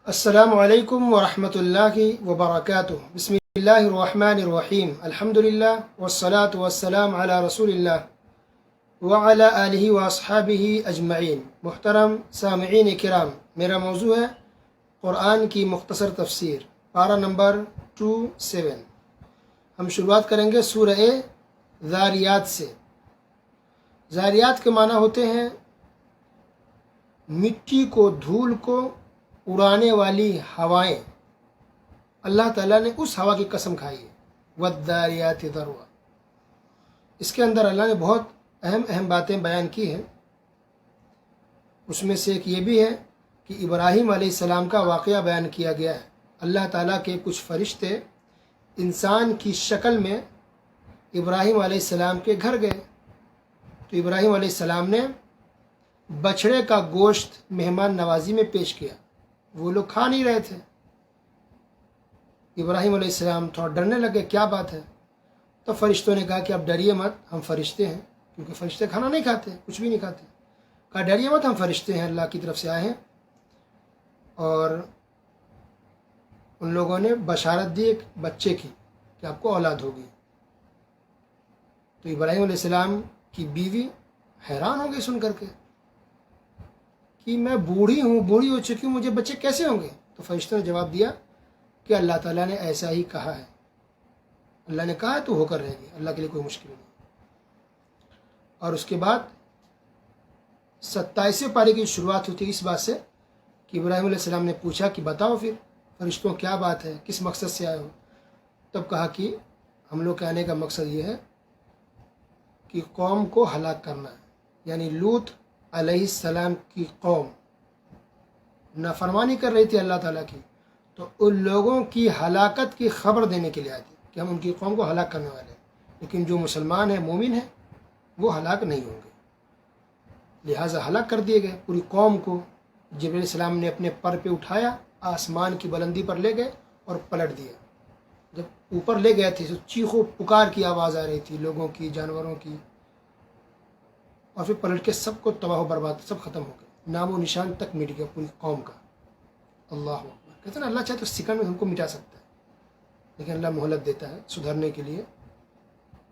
السلام علیکم ورحمۃ اللہ وبرکاتہ۔ بسم اللہ الرحمن الرحیم۔ الحمد للہ والصلاة والسلام علی رسول اللہ وعلی آلہ واصحابہ اجمعین۔ محترم سامعین کرام، میرا موضوع ہے قرآن کی مختصر تفسیر، پارہ نمبر 27۔ ہم شروعات کریں گے سورہ ذاریات سے۔ ذاریات کے معنی ہوتے ہیں مٹی کو، دھول کو اڑانے والی ہوائیں۔ اللہ تعالیٰ نے اس ہوا کی قسم کھائی ہے، والذاریات ذروا۔ اس کے اندر اللہ نے بہت اہم باتیں بیان کی ہیں۔ اس میں سے ایک یہ بھی ہے کہ ابراہیم علیہ السلام کا واقعہ بیان کیا گیا ہے۔ اللہ تعالیٰ کے کچھ فرشتے انسان کی شکل میں ابراہیم علیہ السلام کے گھر گئے، تو ابراہیم علیہ السلام نے بچھڑے کا گوشت مہمان نوازی میں پیش کیا۔ وہ لوگ کھا نہیں رہے تھے۔ ابراہیم علیہ السلام تھوڑا ڈرنے لگے، کیا بات ہے؟ تو فرشتوں نے کہا کہ اب ڈریے مت، ہم فرشتے ہیں، کیونکہ فرشتے کھانا نہیں کھاتے، کچھ بھی نہیں کھاتے۔ کہا ڈریے مت، ہم فرشتے ہیں، اللہ کی طرف سے آئے ہیں۔ اور ان لوگوں نے بشارت دی ایک بچے کی کہ آپ کو اولاد ہوگی۔ تو ابراہیم علیہ السلام کی بیوی حیران ہو گئی سن کر کے کہ میں بوڑھی ہو چکی ہوں، مجھے بچے کیسے ہوں گے؟ تو فرشتوں نے جواب دیا کہ اللہ تعالیٰ نے ایسا ہی کہا ہے، اللہ نے کہا ہے تو ہو کر رہے گی، اللہ کے لیے کوئی مشکل نہیں۔ اور اس کے بعد 27ویں پارے کی شروعات ہوتی ہے اس بات سے کہ ابراہیم علیہ السلام نے پوچھا کہ بتاؤ پھر فرشتوں کیا بات ہے، کس مقصد سے آئے ہو؟ تب کہا کہ ہم لوگ کے آنے کا مقصد یہ ہے کہ قوم کو ہلاک کرنا ہے، یعنی لوط علیہ السلام کی قوم نافرمانی کر رہی تھی اللہ تعالیٰ کی، تو ان لوگوں کی ہلاکت کی خبر دینے کے لیے آئی تھی کہ ہم ان کی قوم کو ہلاک کرنے والے ہیں، لیکن جو مسلمان ہیں، مومن ہیں، وہ ہلاک نہیں ہوں گے، لہٰذا ہلاک کر دیے گئے پوری قوم کو۔ جبرائیل علیہ السلام نے اپنے پر پہ اٹھایا، آسمان کی بلندی پر لے گئے اور پلٹ دیا۔ جب اوپر لے گئے تھے تو چیخو پکار کی آواز آ رہی تھی، لوگوں کی، جانوروں کی، اور پھر پلٹ کے سب کو تباہ و برباد، سب ختم ہو گئے، نام و نشان تک مٹ گیا پوری قوم کا۔ اللہ اکبر۔ کہتے ہیں نا اللہ چاہے تو سیکنڈ میں ہم کو مٹا سکتا ہے، لیکن اللہ مہلت دیتا ہے سدھرنے کے لیے،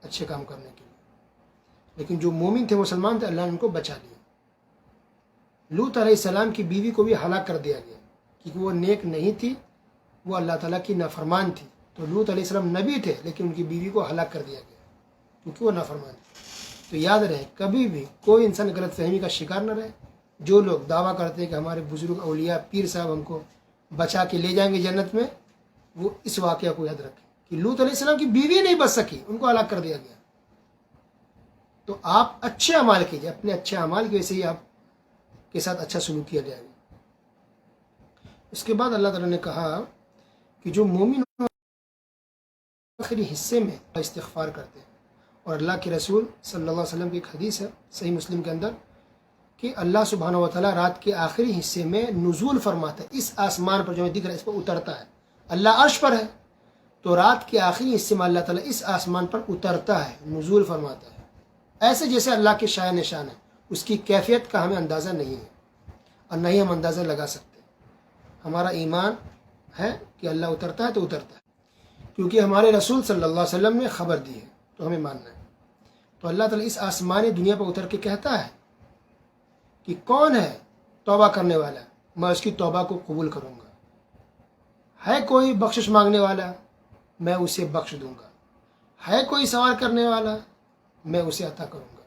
اچھے کام کرنے کے لیے۔ لیکن جو مومن تھے، مسلمان تھے، اللہ نے ان کو بچا لیا۔ لوط علیہ السلام کی بیوی کو بھی ہلاک کر دیا گیا، کیونکہ وہ نیک نہیں تھی، وہ اللہ تعالیٰ کی نافرمان تھی۔ تو لوط علیہ السلام نبی تھے، لیکن ان کی بیوی کو ہلاک کر دیا گیا کیونکہ وہ نافرمان تھی۔ تو یاد رہے، کبھی بھی کوئی انسان غلط فہمی کا شکار نہ رہے۔ جو لوگ دعویٰ کرتے ہیں کہ ہمارے بزرگ اولیاء پیر صاحب ہم کو بچا کے لے جائیں گے جنت میں، وہ اس واقعہ کو یاد رکھیں کہ لوط علیہ السلام کی بیوی نہیں بچ سکی، ان کو ہلاک کر دیا گیا۔ تو آپ اچھے اعمال کیجیے، اپنے اچھے اعمال کی وجہ سے ہی آپ کے ساتھ اچھا سلوک کیا جائے گا۔ اس کے بعد اللہ تعالیٰ نے کہا کہ جو مومن آخری حصے میں استغفار کرتے ہیں، اور اللہ کے رسول صلی اللہ علیہ وسلم کی ایک حدیث ہے صحیح مسلم کے اندر کہ اللہ سبحانہ و تعالیٰ رات کے آخری حصے میں نزول فرماتا ہے، اس آسمان پر جو دکھ رہا ہے اس پر اترتا ہے۔ اللہ عرش پر ہے، تو رات کے آخری حصے میں اللہ تعالیٰ اس آسمان پر اترتا ہے، نزول فرماتا ہے، ایسے جیسے اللہ کے شایع نشان ہے۔ اس کی کیفیت کا ہمیں اندازہ نہیں ہے، اور نہ ہی ہم اندازہ لگا سکتے۔ ہمارا ایمان ہے کہ اللہ اترتا ہے تو اترتا ہے، کیونکہ ہمارے رسول صلی اللہ علیہ وسلم نے خبر دی ہے، تو ہمیں ماننا ہے۔ تو اللہ تعالیٰ اس آسمانی دنیا پر اتر کے کہتا ہے کہ کون ہے توبہ کرنے والا، میں اس کی توبہ کو قبول کروں گا۔ ہے کوئی بخشش مانگنے والا، میں اسے بخش دوں گا۔ ہے کوئی سوال کرنے والا، میں اسے عطا کروں گا،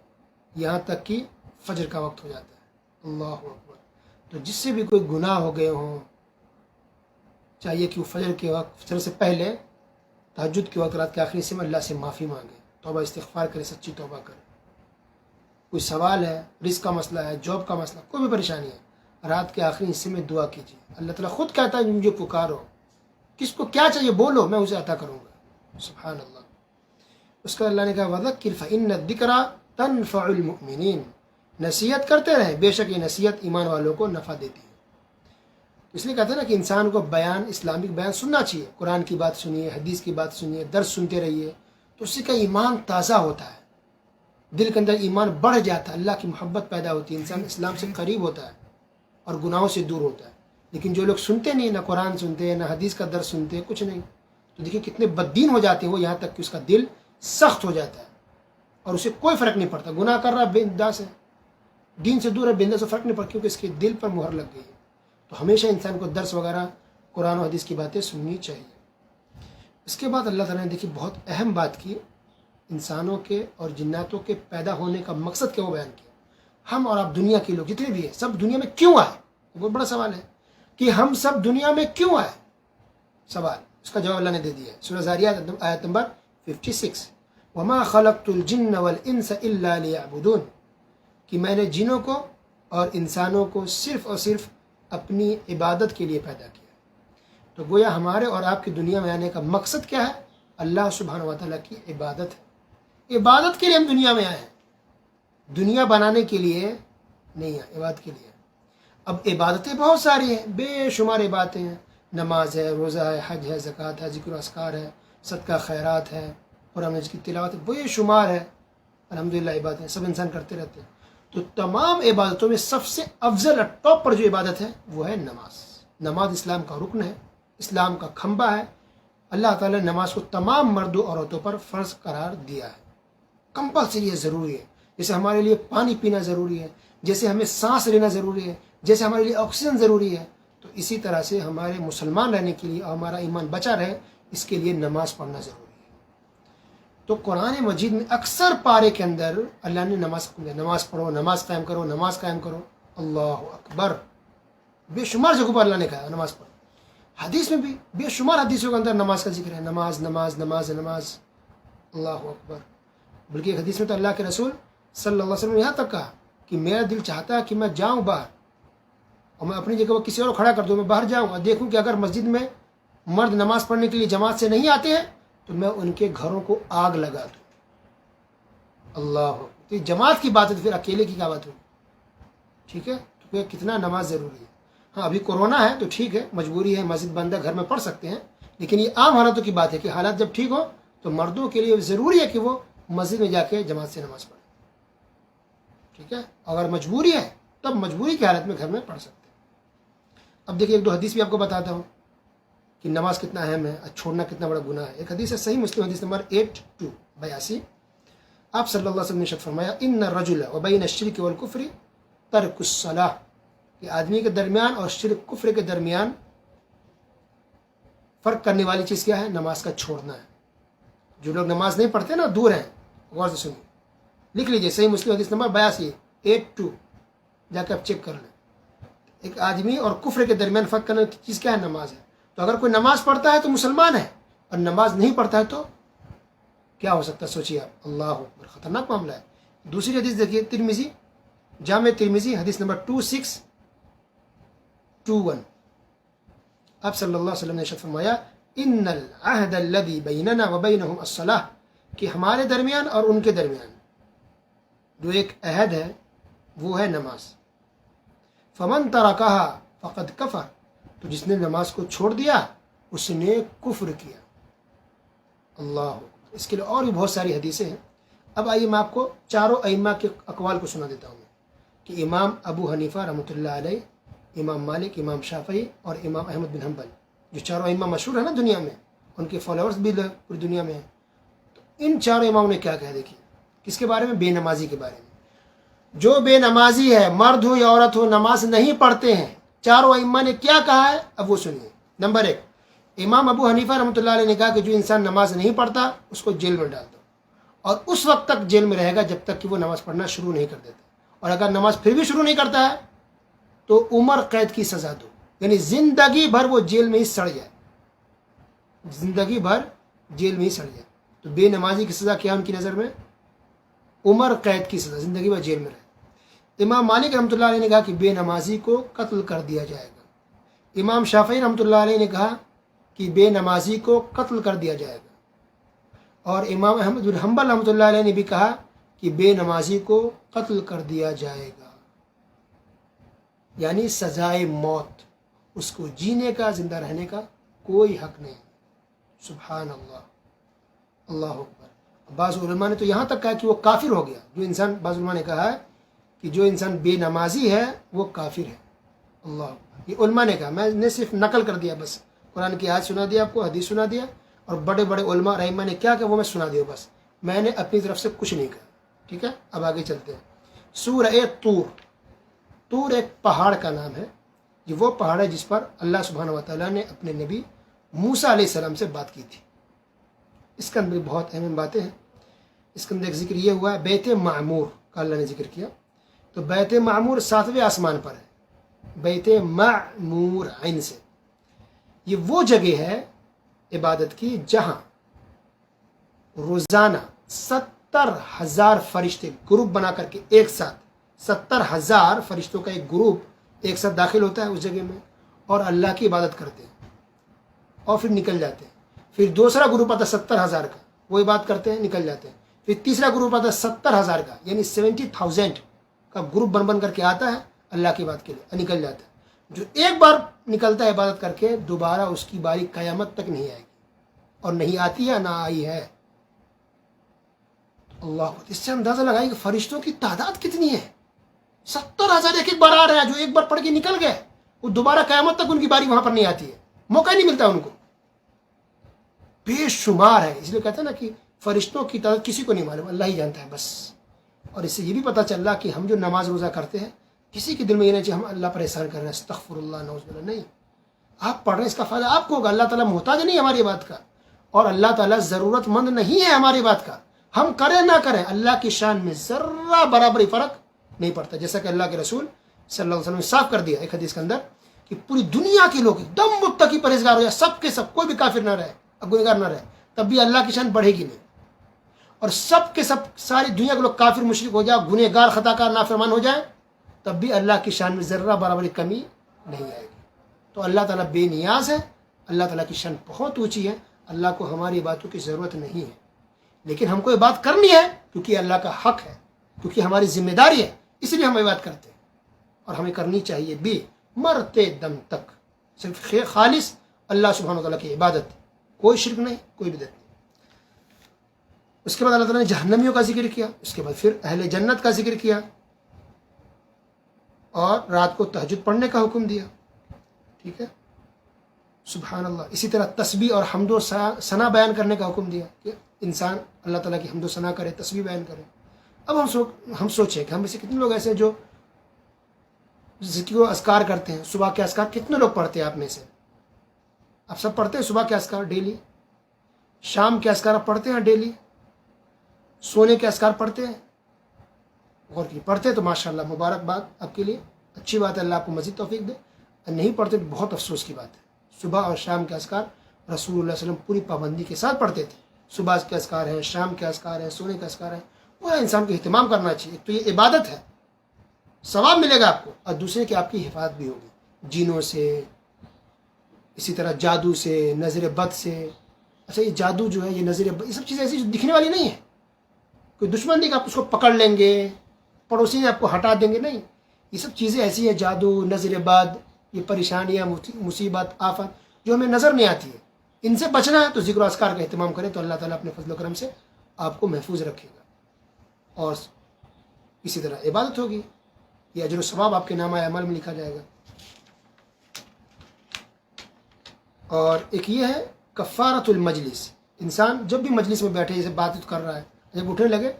یہاں تک کہ فجر کا وقت ہو جاتا ہے۔ اللہ اکبر۔ تو جس سے بھی کوئی گناہ ہو گئے ہوں، چاہیے کہ وہ فجر کے وقت، فجر سے پہلے، تہجد کے وقت، رات کے آخری حصے میں اللہ سے معافی مانگے، توبہ استغفار کرے، سچی توبہ کرے۔ کوئی سوال ہے، رزق کا مسئلہ ہے، جاب کا مسئلہ، کوئی بھی پریشانی ہے، رات کے آخری حصے میں دعا کیجیے۔ اللہ تعالیٰ خود کہتا ہے مجھے پکارو، کس کو کیا چاہیے بولو، میں اسے عطا کروں گا۔ سبحان اللہ۔ اس کا اللہ نے کہا وَذَكِّرْ فَإِنَّ الذِّكْرَىٰ تَنفَعُ الْمُؤْمِنِينَ، نصیحت کرتے رہیں، بے شک یہ نصیحت ایمان والوں کو نفع دیتی ہے۔ اس لیے کہتے ہیں نا کہ انسان کو بیان، اسلامک بیان سننا چاہیے، قرآن کی بات سنیے، حدیث کی بات سنیے، درس سنتے رہیے، تو اس سے کا ایمان تازہ ہوتا ہے، دل کے اندر ایمان بڑھ جاتا ہے، اللہ کی محبت پیدا ہوتی ہے، انسان اسلام سے قریب ہوتا ہے اور گناہوں سے دور ہوتا ہے۔ لیکن جو لوگ سنتے نہیں، نہ قرآن سنتے، نہ حدیث کا درس سنتے، کچھ نہیں، تو دیکھیں کتنے بددین ہو جاتے ہیں وہ، یہاں تک کہ اس کا دل سخت ہو جاتا ہے اور اسے کوئی فرق نہیں پڑتا، گناہ کر رہا بے انداز ہے، دین سے دور ہے، بے انداز سے فرق نہیں پڑتا، کیونکہ اس کے دل پر مہر لگ گئی ہے۔ تو ہمیشہ انسان کو درس وغیرہ قرآن و حدیث کی باتیں سننی چاہیے۔ اس کے بعد اللہ تعالیٰ نے دیکھی بہت اہم بات کی، انسانوں کے اور جناتوں کے پیدا ہونے کا مقصد کیا وہ بیان کیا۔ ہم اور آپ دنیا کے لوگ جتنے بھی ہیں سب دنیا میں کیوں آئے؟ بہت بڑا سوال ہے کہ ہم سب دنیا میں کیوں آئے، سوال، اس کا جواب اللہ نے دے دیا ہے۔ سورہ ذاریات آیت نمبر 56، وَمَا خَلَقْتُ الْجِنَّ وَالْإِنسَ إِلَّا لِيَعْبُدُونَ، کہ میں نے جنوں کو اور انسانوں کو صرف اور صرف اپنی عبادت کے لیے پیدا کیا۔ تو گویا ہمارے اور آپ کی دنیا میں آنے کا مقصد کیا ہے؟ اللہ سبحانہ و تعالیٰ کی عبادت ہے۔ عبادت کے لیے ہم دنیا میں آئے ہیں، دنیا بنانے کے لیے نہیں ہے، عبادت کے لیے۔ اب عبادتیں بہت ساری ہیں، بے شمار عبادتیں ہیں، نماز ہے، روزہ ہے، حج ہے، زکوٰۃ ہے، ذکر و اذکار ہے، صدقہ خیرات ہے، قرآن کی تلاوت ہے، بے شمار ہے، الحمدللہ عبادتیں سب انسان کرتے رہتے ہیں۔ تو تمام عبادتوں میں سب سے افضل اور ٹاپ پر جو عبادت ہے وہ ہے نماز۔ نماز اسلام کا رکن ہے، اسلام کا کھمبا ہے۔ اللہ تعالیٰ نے نماز کو تمام مرد و عورتوں پر فرض قرار دیا ہے، کمپلسری ہے، ضروری ہے۔ جیسے ہمارے لیے پانی پینا ضروری ہے، جیسے ہمیں سانس لینا ضروری ہے، جیسے ہمارے لیے آکسیجن ضروری ہے، تو اسی طرح سے ہمارے مسلمان رہنے کے لیے اور ہمارا ایمان بچا رہے اس کے لیے نماز پڑھنا ضروری ہے۔ تو قرآن مجید میں اکثر پارے کے اندر اللہ نے نماز کو دیا، نماز پڑھو، نماز قائم کرو، نماز قائم کرو، اللہ اکبر، بے شمار جگہوں پر اللہ نے کہا نماز پڑھو۔ حدیث میں بھی بے شمار حدیثوں کے اندر نماز کا ذکر ہے، نماز نماز نماز نماز، اللہ اکبر۔ بلکہ ایک حدیث میں تو اللہ کے رسول صلی اللہ علیہ وسلم نے یہاں تک کہا کہ میرا دل چاہتا ہے کہ میں جاؤں باہر اور میں اپنی جگہ پر کسی اور کو کھڑا کر دوں، میں باہر جاؤں اور دیکھوں کہ اگر مسجد میں مرد نماز پڑھنے کے لیے جماعت سے نہیں آتے ہیں تو میں ان کے گھروں کو آگ لگا دوں۔ اللہ، تو یہ جماعت کی بات ہے، تو پھر اکیلے کی کیا بات ہوگی؟ ٹھیک ہے، تو یہ کتنا نماز ضروری ہے۔ ہاں ابھی کورونا ہے تو ٹھیک ہے، مجبوری ہے، مسجد بند ہے، گھر میں پڑھ سکتے ہیں، لیکن یہ عام حالاتوں کی بات ہے کہ حالات جب ٹھیک ہو تو مردوں کے لیے ضروری ہے کہ وہ مسجد میں جا کے جماعت سے نماز پڑھیں، ٹھیک ہے۔ اگر مجبوری ہے تب مجبوری کی حالت میں گھر میں پڑھ سکتے ہیں۔ اب دیکھیے ایک دو حدیث بھی آپ کو بتاتا ہوں کہ نماز کتنا اہم ہے، چھوڑنا کتنا بڑا گناہ ہے۔ ایک حدیث ہے صحیح مسلم حدیث نمبر 8282، آپ صلی اللہ علیہ وسلم نے ارشاد فرمایا، ان الرجل وبین الشرک والکفر ترک الصلاۃ، کہ آدمی کے درمیان اور شرک کفر کے درمیان فرق کرنے والی چیز کیا ہے؟ نماز کا چھوڑنا ہے۔ جو لوگ نماز نہیں پڑھتے نا دور ہیں، غور سے سنیے، لکھ لیجیے صحیح مسلم حدیث نمبر 8282، جا کے آپ چیک کر لیں۔ ایک آدمی اور کفر کے درمیان فرق کرنے کی چیز کیا ہے؟ نماز ہے۔ تو اگر کوئی نماز پڑھتا ہے تو مسلمان ہے، اور نماز نہیں پڑھتا ہے تو کیا ہو سکتا ہے؟ سوچیے آپ، اللہ اکبر، خطرناک معاملہ ہے۔ دوسری حدیث دیکھیے، ترمذی، جامع ترمذی حدیث نمبر 2621، آپ صلی اللہ علیہ وسلم نے ارشاد فرمایا، ان العہد الذی بیننا وبینہم الصلاۃ، کہ ہمارے درمیان اور ان کے درمیان جو ایک عہد ہے وہ ہے نماز۔ فمن ترکہا فقد کفر، تو جس نے نماز کو چھوڑ دیا اس نے کفر کیا۔ اللہ، اس کے لیے اور بھی بہت ساری حدیثیں ہیں۔ اب آئیے میں آپ کو چاروں ائمہ کے اقوال کو سنا دیتا ہوں کہ امام ابو حنیفہ رحمۃ اللہ علیہ، امام مالک، امام شافعی اور امام احمد بن حنبل، جو چاروں ائمہ مشہور ہیں نا دنیا میں، ان کے فالوورز بھی پوری دنیا میں ہیں۔ تو ان چاروں اماموں نے کیا کہا، دیکھیے کس کے بارے میں؟ بے نمازی کے بارے میں۔ جو بے نمازی ہے، مرد ہو یا عورت ہو، نماز نہیں پڑھتے ہیں، چاروں ائمہ نے کیا کہا ہے اب وہ سنیے۔ نمبر 1، امام ابو حنیفہ رحمۃ اللہ علیہ نے کہا کہ جو انسان نماز نہیں پڑھتا اس کو جیل میں ڈال دو، اور اس وقت تک جیل میں رہے گا جب تک کہ وہ نماز پڑھنا شروع نہیں کر دیتا، اور اگر نماز پھر بھی شروع نہیں کرتا ہے تو عمر قید کی سزا دو، یعنی زندگی بھر وہ جیل میں ہی سڑ جائے، زندگی بھر جیل میں ہی سڑ جائے۔ تو بے نمازی کی سزا کیا ان کی نظر میں؟ عمر قید کی سزا، زندگی بھر جیل میں رہے۔ امام مالک رحمۃ اللہ علیہ نے کہا کہ بے نمازی کو قتل کر دیا جائے گا۔ امام شافعی رحمۃ اللہ علیہ نے کہا کہ بے نمازی کو قتل کر دیا جائے گا، اور امام احمد بن حنبل رحمۃ اللہ علیہ نے بھی کہا کہ بے نمازی کو قتل کر دیا جائے گا، یعنی سزائے موت، اس کو جینے کا، زندہ رہنے کا کوئی حق نہیں۔ سبحان اللہ، اللہ اکبر۔ بعض علماء نے تو یہاں تک کہا کہ وہ کافر ہو گیا، جو انسان، بعض علماء نے کہا ہے کہ جو انسان بے نمازی ہے وہ کافر ہے، اللہ، یہ علماء نے کہا، میں نے صرف نقل کر دیا بس، قرآن کی آیت سنا دیا آپ کو، حدیث سنا دیا، اور بڑے بڑے علماء رحمہ نے کیا کہ وہ میں سنا دیا بس، میں نے اپنی طرف سے کچھ نہیں کہا. ٹھیک ہے، اب آگے چلتے ہیں. سورہ طور. طور ایک پہاڑ کا نام ہے، یہ وہ پہاڑ ہے جس پر اللہ سبحانہ و تعالیٰ نے اپنے نبی موسیٰ علیہ السلام سے بات کی تھی. اس کے اندر بہت اہم باتیں ہیں. اس کے اندر ایک ذکر یہ ہوا ہے بیت معمور کا اللہ نے ذکر کیا. تو بیت معمور 7ویں آسمان پر ہے، بیت معمور عین سے. یہ وہ جگہ ہے عبادت کی جہاں روزانہ 70,000 فرشتے گروپ بنا کر کے ایک ساتھ، 70,000 فرشتوں کا ایک گروپ ایک ساتھ داخل ہوتا ہے اس جگہ میں، اور اللہ کی عبادت کرتے ہیں اور پھر نکل جاتے ہیں. پھر دوسرا گروپ آتا ہے 70,000 کا، وہ عبادت کرتے ہیں نکل جاتے ہیں. پھر تیسرا گروپ آتا ہے 70,000 کا، یعنی 70,000 کا گروپ بن بن کر کے آتا ہے اللہ کی بات کے لیے، نکل جاتا ہے. جو ایک بار نکلتا ہے عبادت کر کے، دوبارہ اس کی باری قیامت تک نہیں آئے گی، اور نہیں آتی ہے، نہ آئی ہے. اللہ، اس سے اندازہ لگائی کہ فرشتوں کی تعداد کتنی ہے. 70,000 ایک بار آ رہا ہے، جو ایک بار پڑھ کے نکل گئے وہ دوبارہ قیامت تک ان کی باری وہاں پر نہیں آتی ہے، موقع ہی نہیں ملتا ان کو. بے شمار ہے. اس لیے کہتے ہیں نا کہ فرشتوں کی تعداد کسی کو نہیں معلوم، اللہ ہی جانتا ہے بس. اور اس سے یہ بھی پتہ چل رہا کہ ہم جو نماز روزہ کرتے ہیں، کسی کے دل میں یہ نہیں چاہیے ہم اللہ پر احسان کر رہے ہیں، استغفر اللہ نعوذ باللہ. نہیں، آپ پڑھ رہے ہیں، اس کا فائدہ آپ کو ہوگا. اللہ تعالیٰ محتاج نہیں ہماری بات کا، اور اللہ تعالیٰ ضرورت مند نہیں ہے ہماری بات کا. ہم کریں نہ کریں، اللہ کی شان میں ذرہ برابری فرق نہیں پڑتا. جیسا کہ اللہ کے رسول صلی اللہ علیہ وسلم نے صاف کر دیا ایک حدیث کے اندر کہ پوری دنیا کے لوگ ایک دم متقی پرہیزگار ہو جائے، سب کے سب، کوئی بھی کافر نہ رہے، گنہگار نہ رہے، تب بھی اللہ کی شان بڑھے گی نہیں. اور سب کے سب، ساری دنیا کے لوگ کافر مشرک ہو جائے، گنہگار خطا کار نافرمان ہو جائے، تب بھی اللہ کی شان میں ذرہ برابری کمی نہیں آئے گی. تو اللہ تعالیٰ بے نیاز ہے، اللہ تعالیٰ کی شان بہت اونچی ہے. اللہ کو ہماری باتوں کی ضرورت نہیں ہے، لیکن ہم کو یہ بات کرنی ہے کیونکہ اللہ کا حق ہے، کیونکہ ہماری ذمہ داری ہے، اس لیے ہم یہ بات کرتے ہیں. اور ہمیں کرنی چاہیے بھی مرتے دم تک، صرف خالص اللہ سبحانہ وتعالیٰ کی عبادت، کوئی شرک نہیں، کوئی بدعت نہیں. اس کے بعد اللہ تعالیٰ نے جہنمیوں کا ذکر کیا، اس کے بعد پھر اہل جنت کا ذکر کیا، اور رات کو تہجد پڑھنے کا حکم دیا. ٹھیک ہے، سبحان اللہ. اسی طرح تسبیح اور حمد و ثنا بیان کرنے کا حکم دیا کہ انسان اللہ تعالیٰ کی حمد و ثنا کرے، تسبیح بیان کرے. اب ہم سوچیں کہ ہم میں سے کتنے لوگ ایسے ہیں جو ذکر و اذکار کرتے ہیں. صبح کے اذکار کتنے لوگ پڑھتے ہیں آپ میں سے؟ آپ سب پڑھتے ہیں صبح کے اذکار ڈیلی؟ شام کے اذکار آپ پڑھتے ہیں ڈیلی؟ سونے کے اذکار پڑھتے ہیں؟ غور کی پڑھتے ہیں تو ماشاءاللہ مبارکباد آپ کے لیے، اچھی بات ہے، اللہ آپ کو مزید توفیق دے. نہیں پڑھتے تو بہت افسوس کی بات ہے. صبح اور شام کے اذکار رسول اللہ صلی اللہ علیہ وسلم پوری پابندی کے ساتھ پڑھتے تھے. صبح کے اذکار ہیں، شام کے اذکار ہیں، سونے کے اذکار ہیں، وہ انسان کو اہتمام کرنا چاہیے. تو یہ عبادت ہے، ثواب ملے گا آپ کو، اور دوسرے کہ آپ کی حفاظت بھی ہوگی جینوں سے، اسی طرح جادو سے، نظر بد سے. اچھا، یہ جادو جو ہے، یہ نظر بد، یہ سب چیزیں ایسی جو دکھنے والی نہیں ہے. کوئی دشمن نہیں کہ آپ اس کو پکڑ لیں گے، پڑوسی نے آپ کو ہٹا دیں گے، نہیں. یہ سب چیزیں ایسی ہیں، جادو، نظر بد، یہ پریشانیاں، مصیبت، آفت جو ہمیں نظر نہیں آتی ہے، ان سے بچنا ہے تو ذکر و اذکار کا اہتمام کریں، تو اللہ تعالیٰ اپنے فضل و کرم سے آپ کو محفوظ رکھے گا. اور اسی طرح عبادت ہوگی، یہ اجر و ثواب آپ کے نامہ اعمال میں لکھا جائے گا. اور ایک یہ ہے کفارۃ المجلس. انسان جب بھی مجلس میں بیٹھے، جیسے بات کر رہا ہے، جب اٹھنے لگے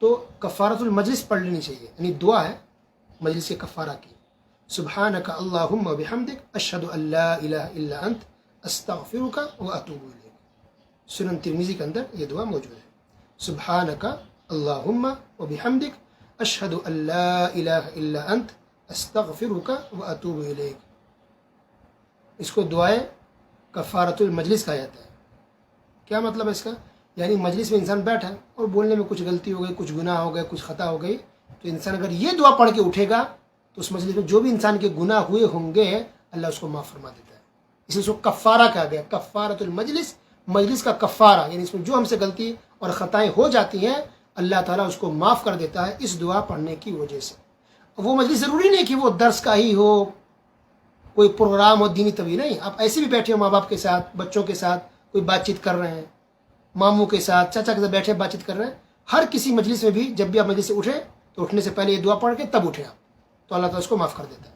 تو کفارۃ المجلس پڑھ لینی چاہیے، یعنی دعا ہے مجلس کے کفارہ کی. سبحانک اللہم و بحمدک اشہد ان لا الہ الا انت استغفرک و اتوب الیک. سنن ترمذی کے اندر یہ دعا موجود ہے. سبحانک اللہم و بحمدک اشہد ان لا الہ الا انت استغفرک و اتوب الیک. اس کو دعائے کفارۃ المجلس کہا جاتا ہے. کیا مطلب ہے اس کا؟ یعنی مجلس میں انسان بیٹھا اور بولنے میں کچھ غلطی ہو گئی، کچھ گناہ ہو گئے، کچھ خطا ہو گئی، تو انسان اگر یہ دعا پڑھ کے اٹھے گا تو اس مجلس میں جو بھی انسان کے گناہ ہوئے ہوں گے اللہ اس کو معاف فرما دیتا ہے. اس لیے اس کو کفارہ کہا گیا، کفارۃ المجلس، مجلس کا کفارہ. یعنی اس میں جو ہم سے غلطی اور خطائیں ہو جاتی ہیں اللہ تعالیٰ اس کو معاف کر دیتا ہے اس دعا پڑھنے کی وجہ سے. وہ مجلس ضروری نہیں کہ وہ درس کا ہی ہو، کوئی پروگرام ہو دینی طبی، نہیں. آپ ایسے بھی بیٹھے ہو ماں باپ کے ساتھ، بچوں کے ساتھ کوئی بات چیت کر رہے ہیں، ماموں کے ساتھ، چاچا کے ساتھ بیٹھے بات چیت کر رہے ہیں. ہر کسی مجلس میں بھی جب بھی آپ مجلس سے اٹھیں تو اٹھنے سے پہلے یہ دعا پڑھ کے تب اٹھیں آپ، تو اللہ تعالیٰ اس کو معاف کر دیتا ہے.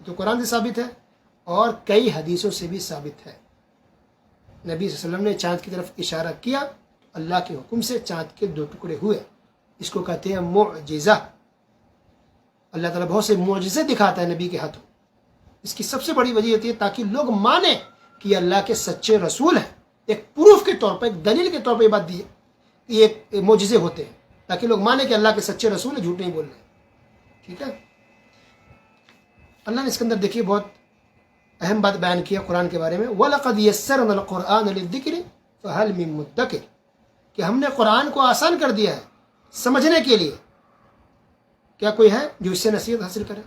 تو قرآن سے ثابت ہے اور کئی حدیثوں سے بھی ثابت ہے. نبی صلی اللہ علیہ وسلم نے چاند کی طرف اشارہ کیا، اللہ کے حکم سے چاند کے 2 ٹکڑے ہوئے. اس کو کہتے ہیں معجزہ. اللہ تعالیٰ بہت سے معجزے دکھاتا ہے نبی کے ہاتھوں. اس کی سب سے بڑی وجہ ہوتی ہے تاکہ لوگ مانیں کہ اللہ کے سچے رسول ہیں. ایک پروف کے طور پر، ایک دلیل کے طور پر یہ بات دی ہے، یہ معجزے ہوتے ہیں تاکہ لوگ مانیں کہ اللہ کے سچے رسول ہیں، جھوٹ نہیں بول رہے. ٹھیک ہے. اللہ نے اس کے اندر دیکھیے بہت اہم بات بیان کیا قرآن کے بارے میں. وَلَقَدْ يَسَّرْنَا الْقُرْآنَ لِلذِّكْرِ فَهَلْ مِن مُدَّكِرٍ، کہ ہم نے قرآن کو آسان کر دیا ہے سمجھنے کے لیے، کیا کوئی ہے جو اس سے نصیحت حاصل کرے؟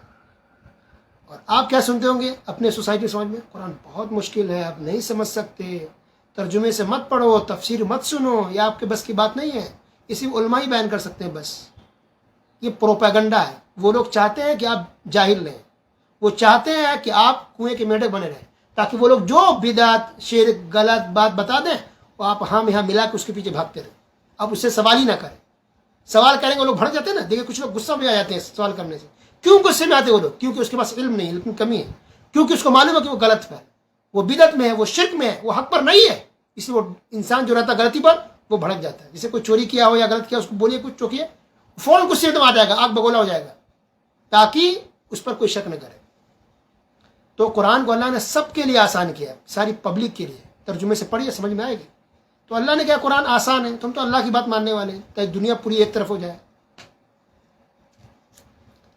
اور آپ کیا سنتے ہوں گے اپنے سوسائٹی سمجھ میں، قرآن بہت مشکل ہے، آپ نہیں سمجھ سکتے، ترجمے سے مت پڑھو، تفسیر مت سنو، یا آپ کے بس کی بات نہیں ہے، اسی علماء ہی بیان کر سکتے ہیں بس. یہ پروپیگنڈا ہے. وہ لوگ چاہتے ہیں کہ آپ جاہل رہیں، وہ چاہتے ہیں کہ آپ کنویں کے میڈک بنے رہیں، تاکہ وہ لوگ جو بدعت شرک غلط بات بتا دیں وہ آپ ہاں یہاں ملا کے اس کے پیچھے بھاگتے رہیں. آپ اس سے سوال ہی نہ کریں. سوال کریں گے وہ لوگ بھڑک جاتے ہیں نا. دیکھیں کچھ لوگ غصہ بھی آ جاتے ہیں سوال کرنے سے. کیوں غصے میں آتے ہیں وہ لوگ؟ کیونکہ اس کے پاس علم نہیں ہے، لیکن کمی ہے. کیونکہ اس کو معلوم ہے کہ وہ غلط ہے، وہ بدعت میں ہے، وہ شرک میں ہے، وہ حق پر نہیں ہے. اس لیے وہ انسان جو رہتا ہے غلطی پر وہ بھڑک جاتا ہے. جسے کوئی چوری کیا ہو یا غلط کیا، اس کو بولیے کچھ چوکیے، فوراً غصے میں آ جائے گا، آگ بگولا ہو جائے گا، تاکہ اس پر کوئی شک نہ کرے. تو قرآن کو اللہ نے سب کے لیے آسان کیا ہے، ساری پبلک کے لیے. ترجمے سے پڑھیے سمجھ میں آئے گی. تو اللہ نے کہا قرآن آسان ہے، تو ہم تو اللہ کی بات ماننے والے ہیں تاکہ دنیا پوری ایک طرف ہو جائے.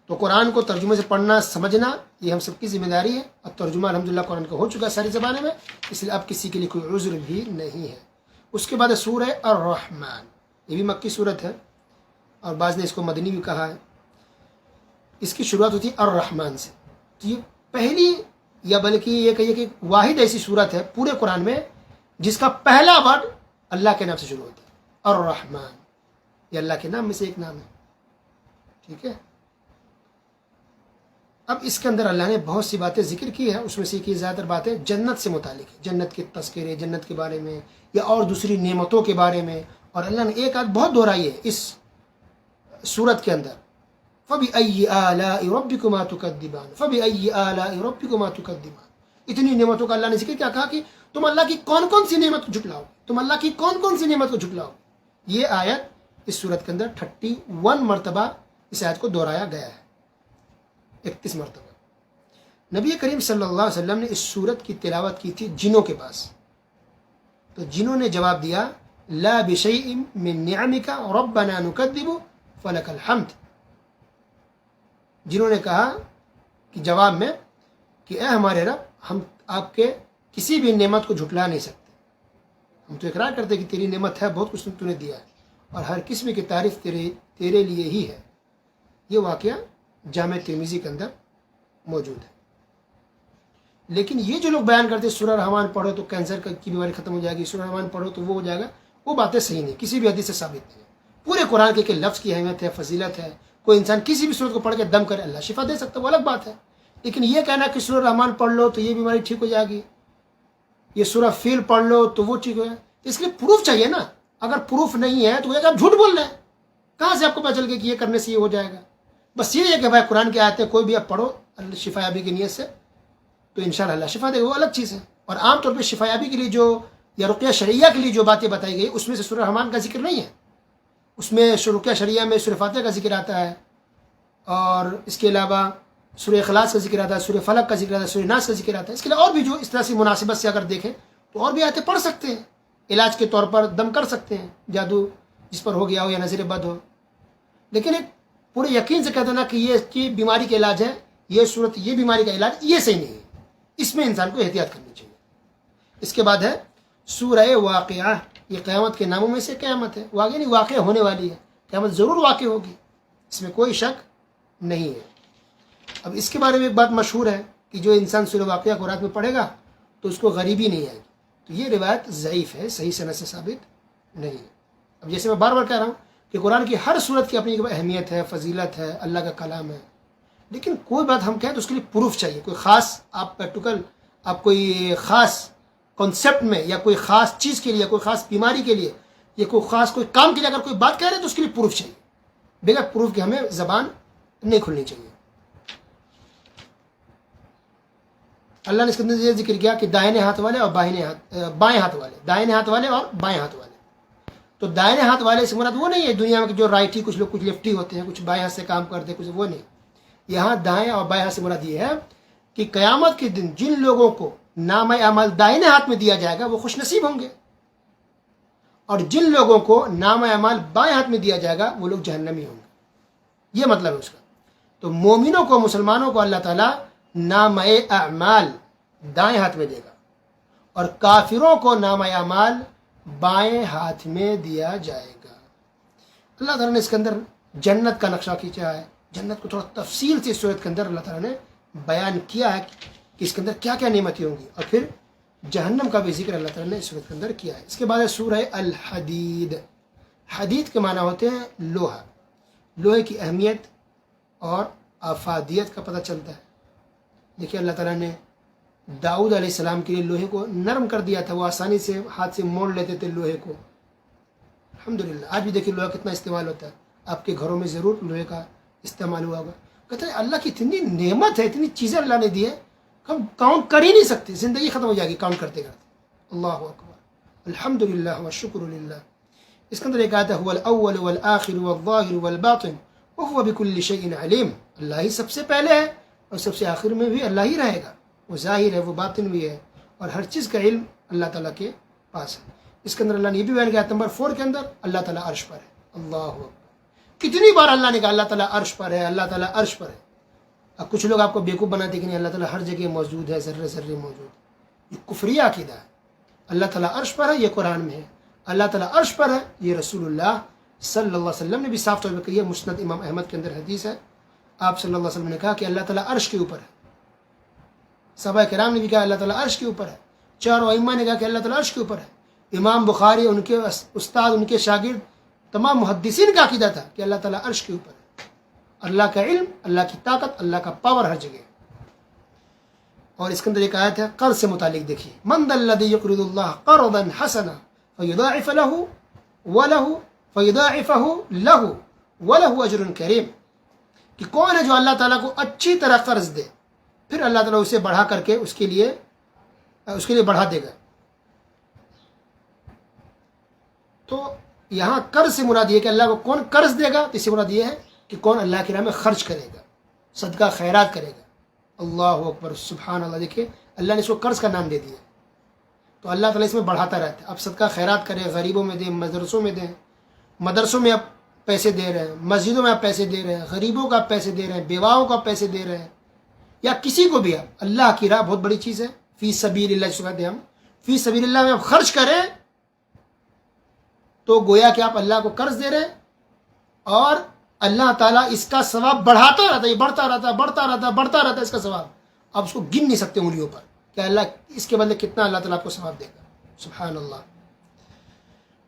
تو قرآن کو ترجمے سے پڑھنا سمجھنا یہ ہم سب کی ذمہ داری ہے. اور ترجمہ الحمدللہ قرآن کا ہو چکا ہے ساری زبانیں میں، اس لیے اب کسی کے لیے کوئی عذر بھی نہیں ہے. اس کے بعد سورہ الرحمن، یہ بھی مکی صورت ہے اور بعض نے اس کو مدنی بھی کہا ہے. اس کی شروعات ہوتی ہے الرحمن سے. تو یہ پہلی یا بلکہ یہ کہیے کہ واحد ایسی صورت ہے پورے قرآن میں جس کا پہلا ورڈ اللہ کے نام سے شروع ہوتا ہے. الرحمن یہ اللہ کے نام میں سے ایک نام ہے. ٹھیک ہے. اب اس کے اندر اللہ نے بہت سی باتیں ذکر کی ہے. اس میں سے کی زیادہ تر باتیں جنت سے متعلق ہے، جنت کے تذکرے، جنت کے بارے میں یا اور دوسری نعمتوں کے بارے میں. اور اللہ نے ایک آیت بہت دہرائی ہے اس سورت کے اندر، فَبِأَيِّ آلَاءِ رَبِّكُمَا تُكَذِّبَانِ فَبِأَيِّ آلَاءِ رَبِّكُمَا تُكَذِّبَانِ. اتنی نعمتوں کا اللہ نے ذکر کیا، کہا کہ تم اللہ کی کون کون سی نعمت کو جھٹلاؤ، تم اللہ کی کون کون سی نعمت کو جھٹلاؤ. یہ آیت اس سورت کے اندر 31 مرتبہ اس آیت کو دہرایا گیا ہے، 31 مرتبہ. نبی کریم صلی اللہ علیہ وسلم نے اس سورت کی تلاوت کی تھی جنوں کے پاس، تو جنوں نے جواب دیا لا بشیء من نعمک ربنا نکذب فلک الحمد. جنہوں نے کہا کہ جواب میں کہ اے ہمارے رب، ہم آپ کے کسی بھی نعمت کو جھٹلا نہیں سکتے، ہم تو اقرار کرتے کہ تیری نعمت ہے، بہت کچھ تو نے دیا ہے، اور ہر قسم کی تعریف تیرے لیے ہی ہے. یہ واقعہ جامع ترمذی کے اندر موجود ہے. لیکن یہ جو لوگ بیان کرتے ہیں سورہ رحمان پڑھو تو کینسر کی بیماری ختم ہو جائے گی، سورہ رحمان پڑھو تو وہ ہو جائے گا، وہ باتیں صحیح نہیں، کسی بھی حدیث سے ثابت نہیں ہے. پورے قرآن کے کہ لفظ کی اہمیت ہے، فضیلت ہے. کوئی انسان کسی بھی سورت کو پڑھ کے دم کرے، اللہ شفا دے سکتا ہے، وہ الگ بات ہے. لیکن یہ کہنا کہ سورہ رحمان پڑھ لو تو یہ بیماری ٹھیک ہو جائے گی، یہ سورہ فیل پڑھ لو تو وہ ٹھیک ہو جائے، اس لیے پروف چاہیے نا. اگر پروف نہیں ہے تو وہ آپ جھوٹ بول رہے ہیں. کہاں سے آپ کو پتہ چل گیا کہ یہ کرنے سے یہ ہو جائے گا؟ بس یہ ہے کہ بھائی قرآن کی آیتیں کوئی بھی آپ پڑھو شفا یابی کی نیت سے تو انشاءاللہ اللہ شفا دے گا، وہ الگ چیز ہے. اور عام طور پہ شفا یابی کے لیے جو یا رقیہ شرعیہ کے لیے جو باتیں بتائی گئی اس میں سے سورہ رحمان کا ذکر نہیں ہے. اس میں رقیہ شرعیہ میں سورہ فاتحہ کا ذکر آتا ہے، اور اس کے علاوہ سورہ اخلاص کا ذکر آتا ہے، سورہ فلق کا ذکر آتا ہے، سورہ ناس کا ذکر آتا ہے. اس کے علاوہ اور بھی جو اس طرح سے مناسبت سے اگر دیکھیں تو اور بھی آیتیں پڑھ سکتے ہیں، علاج کے طور پر دم کر سکتے ہیں، جادو جس پر ہو گیا ہو یا نظر بد ہو. لیکن ایک پورے یقین سے کہہ دینا کہ یہ کی بیماری کا علاج ہے، یہ صورت یہ بیماری کا علاج، یہ صحیح نہیں ہے. اس میں انسان کو احتیاط کرنی چاہیے. اس کے بعد ہے سورہ واقعہ. یہ قیامت کے ناموں میں سے قیامت ہے، واقعہ نہیں واقع ہونے والی ہے، قیامت ضرور واقع ہوگی، اس میں کوئی شک نہیں ہے. اب اس کے بارے میں ایک بات مشہور ہے کہ جو انسان سورہ واقعہ کو رات میں پڑھے گا تو اس کو غریبی نہیں آئے گی. تو یہ روایت ضعیف ہے، صحیح سند سے ثابت نہیں ہے. اب جیسے میں بار بار کہہ رہا ہوں کہ قرآن کی ہر صورت کی اپنی اہمیت ہے، فضیلت ہے، اللہ کا کلام ہے. لیکن کوئی بات ہم کہیں تو اس کے لیے پروف چاہیے، کوئی خاص آپ پریکٹیکل آپ کوئی خاص کنسیپٹ میں یا کوئی خاص چیز کے لیے، کوئی خاص بیماری کے لیے یا کوئی خاص کوئی کام کے لیے اگر کوئی بات کہہ رہے ہیں تو اس کے لیے پروف چاہیے. بغیر پروف کے ہمیں زبان نہیں کھلنی چاہیے. اللہ نے اس کے اندر یہ ذکر کیا کہ دائنے ہاتھ والے اور بائیں ہاتھ والے، دائنے ہاتھ والے اور بائیں ہاتھ والے. تو دائنے ہاتھ والے سے مراد وہ نہیں ہے دنیا میں جو رائٹی، کچھ لوگ کچھ لیفٹی ہوتے ہیں، کچھ بائیں ہاتھ سے کام کرتے ہیں، کچھ وہ نہیں. یہاں دائیں اور بائیں ہاتھ سے مراد یہ ہے کہ قیامت کے دن جن لوگوں کو نام اعمال دائنے ہاتھ میں دیا جائے گا وہ خوش نصیب ہوں گے، اور جن لوگوں کو نام اعمال بائیں ہاتھ میں دیا جائے گا وہ لوگ جہنمی ہوں گے. یہ مطلب ہے اس کا. تو مومنوں کو، مسلمانوں کو اللہ تعالیٰ نام اعمال دائیں ہاتھ میں دے گا، اور کافروں کو نام اعمال بائیں ہاتھ میں دیا جائے گا. اللہ تعالیٰ نے اس کے اندر جنت کا نقشہ کھینچا ہے. جنت کو تھوڑا تفصیل سے اس صورت کے اندر اللہ تعالیٰ نے بیان کیا ہے کہ اس کے اندر کیا کیا نعمتیں ہوں گی، اور پھر جہنم کا بھی ذکر اللہ تعالیٰ نے اس صورت کے اندر کیا ہے. اس کے بعد ہے سورہ الحدید. حدید کے معنی ہوتے ہیں لوہا. لوہے کی اہمیت اور افادیت کا پتہ چلتا ہے. دیکھیے اللہ تعالیٰ نے داؤد علیہ السلام کے لیے لوہے کو نرم کر دیا تھا، وہ آسانی سے ہاتھ سے موڑ لیتے تھے لوہے کو. الحمدللہ آج بھی دیکھیے لوہا کتنا استعمال ہوتا ہے. آپ کے گھروں میں ضرور لوہے کا استعمال ہوا ہوگا. کہتے ہیں اللہ کی اتنی نعمت ہے، اتنی چیزیں اللہ نے دی ہے، ہم کاؤنٹ کر ہی نہیں سکتے، زندگی ختم ہو جائے گی کاؤنٹ کرتے کرتے. اللہ اکبر، الحمدللہ والشکر للہ. اس کے اندر ایک آیت ہے هو الاول والآخر والظاہر والباطن وهو بكل شيء علیم. اللہ ہی سب سے پہلے ہے اور سب سے آخر میں بھی اللہ ہی رہے گا. وہ ظاہر ہے، وہ باطن بھی ہے، اور ہر چیز کا علم اللہ تعالیٰ کے پاس ہے. اس کے اندر اللہ نے یہ بھی بیان کیا نمبر 4 کے اندر اللہ تعالیٰ عرش پر ہے. اللہ اکبر، کتنی بار اللہ نے کہا اللہ تعالیٰ عرش پر ہے، اللہ تعالیٰ عرش پر ہے. اب کچھ لوگ آپ کو بیوقوف بناتے کہ نہیں اللہ تعالیٰ ہر جگہ موجود ہے، ذرے ذرے موجود. یہ کفریہ عقیدہ ہے. اللہ تعالیٰ عرش پر ہے، یہ قرآن میں ہے. اللہ تعالیٰ عرش پر ہے، یہ رسول اللہ صلی اللہ علیہ وسلم نے بھی صاف طور پہ کہی ہے. مسند امام احمد کے اندر حدیث ہے، آپ صلی اللہ علیہ وسلم نے کہا کہ اللہ تعالیٰ عرش کے اوپر ہے. صحابہ کرام نے بھی کہا اللہ تعالیٰ عرش کے اوپر ہے. چاروں ائمہ نے کہا کہ اللہ تعالیٰ عرش کے اوپر ہے. امام بخاری، ان کے استاد، ان کے شاگرد، تمام محدثین کا عقیدہ تھا کہ اللہ تعالیٰ عرش کے اوپر ہے. اللہ کا علم، اللہ کی طاقت، اللہ کا پاور ہر جگہ. اور اس کے اندر ایک آیت ہے قرض سے متعلق، دیکھیے من ذا الذی یقرض اللہ قرضا حسنا فیضاعف له وله اجر کریم. کہ کون ہے جو اللہ تعالیٰ کو اچھی طرح قرض دے، پھر اللہ تعالیٰ اسے بڑھا کر کے اس کے لیے بڑھا دے گا. تو یہاں قرض سے مراد یہ کہ اللہ کو کون قرض دے گا، تو اس سے مراد یہ ہے کہ کون اللہ کی راہ میں خرچ کرے گا، صدقہ خیرات کرے گا. اللہ اکبر، سبحان اللہ. دیکھیے اللہ نے اس کو قرض کا نام دے دیا، تو اللہ تعالیٰ اس میں بڑھاتا رہتا ہے. اب صدقہ خیرات کریں، غریبوں میں دیں، مدرسوں میں دیں. مدرسوں میں آپ پیسے دے رہے ہیں، مسجدوں میں آپ پیسے دے رہے ہیں، غریبوں کا آپ پیسے دے رہے ہیں، بیواؤں کا پیسے دے رہے ہیں، یا کسی کو بھی آپ، اللہ کی راہ بہت بڑی چیز ہے. فی سبیل اللہ جس کو کہتے ہیں ہم، فی سبیل اللہ میں آپ خرچ کریں تو گویا کہ آپ اللہ کو قرض دے رہے ہیں، اور اللہ تعالیٰ اس کا ثواب بڑھاتا رہتا ہے. یہ بڑھتا رہتا ہے، بڑھتا رہتا ہے، بڑھتا رہتا ہے اس کا ثواب. آپ اس کو گن نہیں سکتے انگلیوں پر کہ اللہ اس کے بدلے کتنا اللہ تعالیٰ آپ کو ثواب دے گا. سبحان اللہ.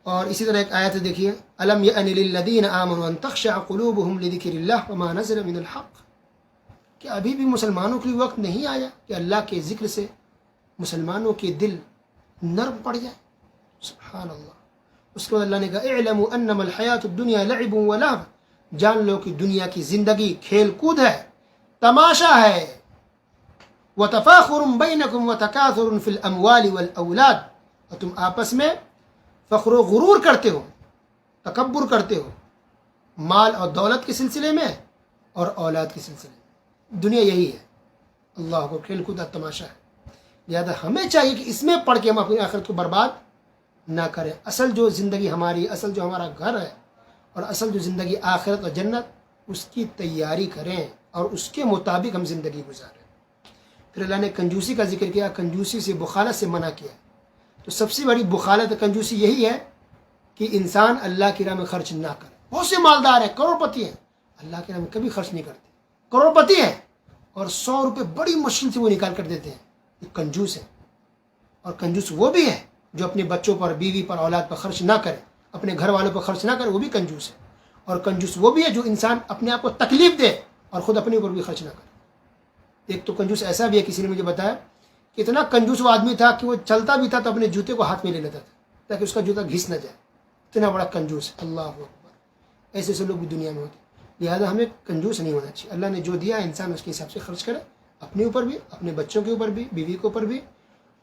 اور اسی طرح ایک آیت دیکھیے الم یأن للذین آمنوا ان تخشع قلوبهم لذکر اللہ وما نزل من الحق. کہ ابھی بھی مسلمانوں کے لیے وقت نہیں آیا کہ اللہ کے ذکر سے مسلمانوں کے دل نرم پڑ جائے. سبحان اللہ. اس کے بعد اللہ نے کہا اعلموا انما الحیات الدنیا لعب ولہو. جان لو کہ دنیا کی زندگی کھیل کود ہے، تماشا ہے. وتفاخر بینکم وتکاثر فی الاموال والاولاد. اور تم آپس میں فخر و غرور کرتے ہو، تکبر کرتے ہو مال اور دولت کے سلسلے میں اور اولاد کے سلسلے میں. دنیا یہی ہے، اللہ کو کھیل کود اور تماشا ہے. لہذا ہمیں چاہیے کہ اس میں پڑھ کے ہم اپنی آخرت کو برباد نہ کریں. اصل جو زندگی ہماری، اصل جو ہمارا گھر ہے، اور اصل جو زندگی آخرت اور جنت، اس کی تیاری کریں اور اس کے مطابق ہم زندگی گزاریں. پھر اللہ نے کنجوسی کا ذکر کیا، کنجوسی سے، بخالت سے منع کیا. تو سب سے بڑی بخالت کنجوسی یہی ہے کہ انسان اللہ کی راہ میں خرچ نہ کرے. بہت سے مالدار ہیں، کروڑ پتی ہیں، اللہ کی راہ میں کبھی خرچ نہیں کرتے. کروڑ پتی ہیں اور 100 روپے بڑی مشکل سے وہ نکال کر دیتے ہیں. یہ کنجوس ہے. اور کنجوس وہ بھی ہے جو اپنے بچوں پر، بیوی پر، اولاد پر خرچ نہ کرے، اپنے گھر والوں پر خرچ نہ کرے، وہ بھی کنجوس ہے. اور کنجوس وہ بھی ہے جو انسان اپنے آپ کو تکلیف دے اور خود اپنے اوپر بھی خرچ نہ کرے. ایک تو کنجوس ایسا بھی ہے، کسی نے مجھے بتایا کہ اتنا کنجوس وہ آدمی تھا کہ وہ چلتا بھی تھا تو اپنے جوتے کو ہاتھ میں لے لیتا تھا تاکہ اس کا جوتا گھس نہ جائے. اتنا بڑا کنجوس ہے. اللہ اکبر. ایسے لوگ بھی دنیا میں ہوتے. لہذا ہمیں کنجوس نہیں ہونا چاہیے. اللہ نے جو دیا انسان اس کے حساب سے خرچ کرے اپنے اوپر بھی، اپنے بچوں کے اوپر بھی، بیوی کے اوپر بھی،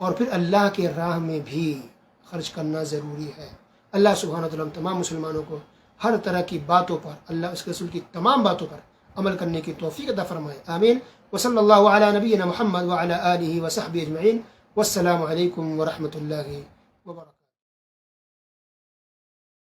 اور پھر اللہ کے راہ میں بھی خرچ کرنا ضروری ہے۔ اللہ سبحانہ وتعالیٰ تمام مسلمانوں کو ہر طرح کی باتوں پر، اللہ اس کے رسول کی تمام باتوں پر عمل کرنے کی توفیق عطا فرمائے، آمین۔ وصلی اللہ علی نبینا محمد وعلی آلہ وصحبہ اجمعین، والسلام علیکم ورحمۃ اللہ وبرکاتہ۔